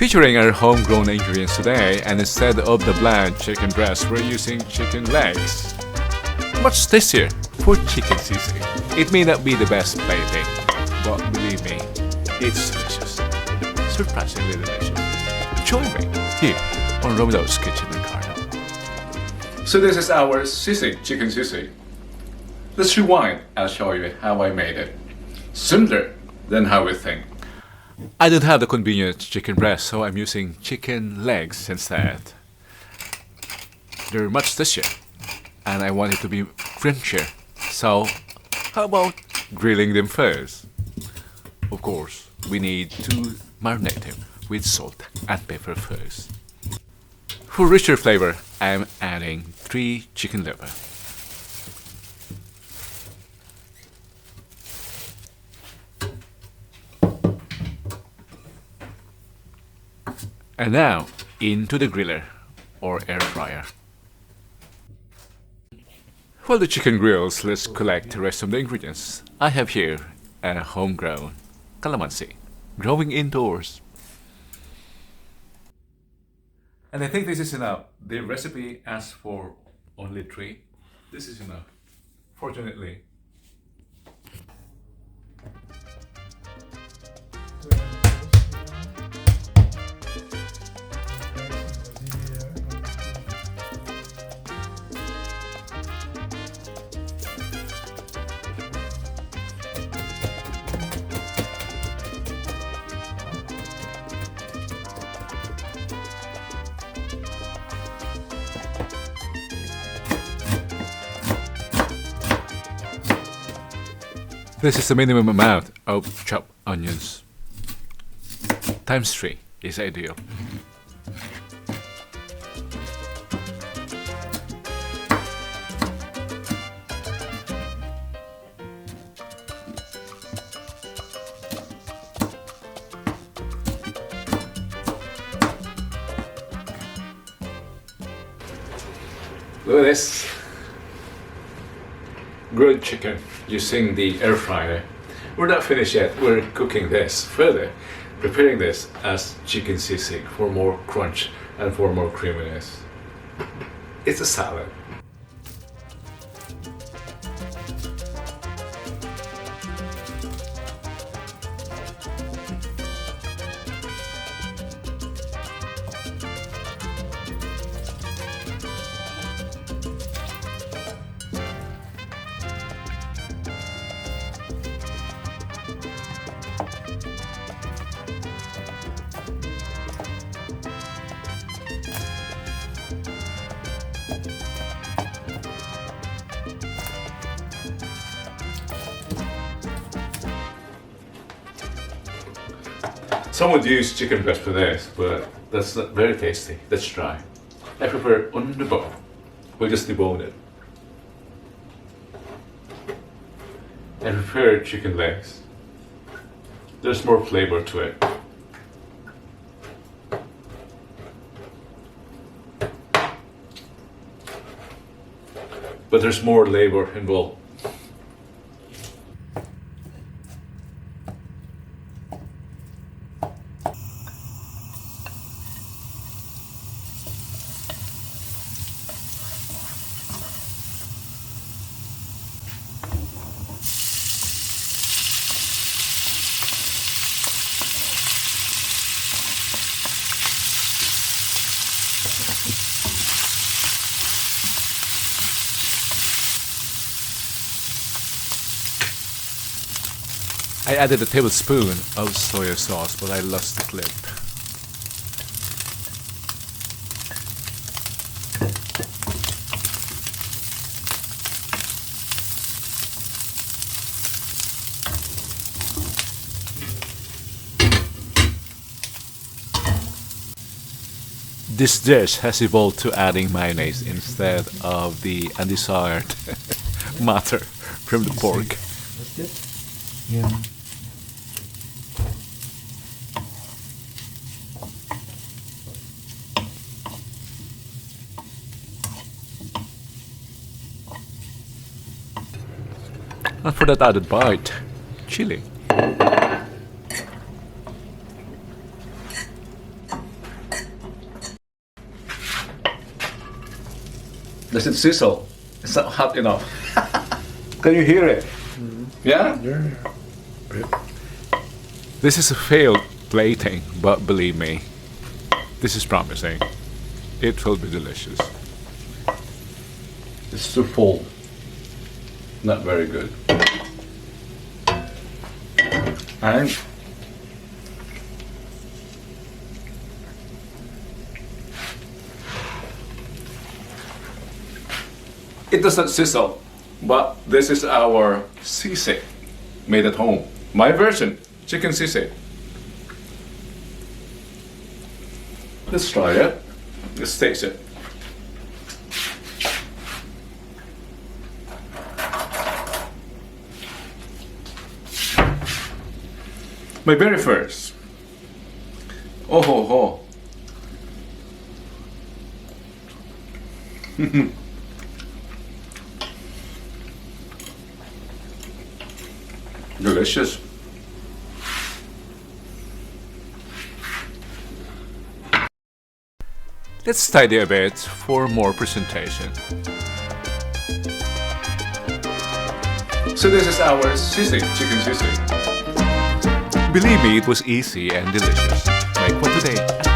Featuring our homegrown ingredients today, and instead of the bland chicken breast, we're using chicken legs. Much tastier for chicken sisig. It may not be the best plating, but believe me, it's delicious. Surprisingly delicious. Join me here on Romulo's Kitchen and Carno. So this is our sisig, chicken sisig. Let's rewind. I'll show you how I made it. Simpler than how we think. I don't have the convenient chicken breast, so I'm using chicken legs instead. They're much tastier, and I want it to be crunchier. So, how about grilling them first? Of course, we need to marinate them with salt and pepper first. For richer flavor, I'm adding 3 chicken liver. And now, into the griller or air fryer. While the chicken grills, let's collect the rest of the ingredients. I have here a homegrown kalamansi, growing indoors. And I think this is enough. The recipe asks for only 3. This is enough, fortunately. This is the minimum amount of chopped onions. Times 3 is ideal. Look at this. Grilled chicken using the air fryer. We're not finished yet. We're cooking this further, preparing this as chicken sisig for more crunch and for more creaminess. It's a salad. Some would use chicken breast for this, but that's not very tasty. Let's try. I prefer on the bone. We'll just debone it. I prefer chicken legs. There's more flavor to it. But there's more labor involved. I added a tablespoon of soy sauce, but I lost the clip. This dish has evolved to adding mayonnaise instead of the undesired matter from the pork. That's good. Yeah. And for that added bite, chili. Does it sizzle? It's not hot enough. Can you hear it? Yeah? Yeah. Yep. This is a failed plating, but believe me, this is promising. It will be delicious. It's too full. Not very good. And it does not sizzle, but this is our sisig made at home. My version, chicken sisig. Let's try it. Let's taste it. My very first. Oh ho ho. Delicious. Let's tidy a bit for more presentation. So this is our sisig, chicken sisig. Believe me, it was easy and delicious. Like what today?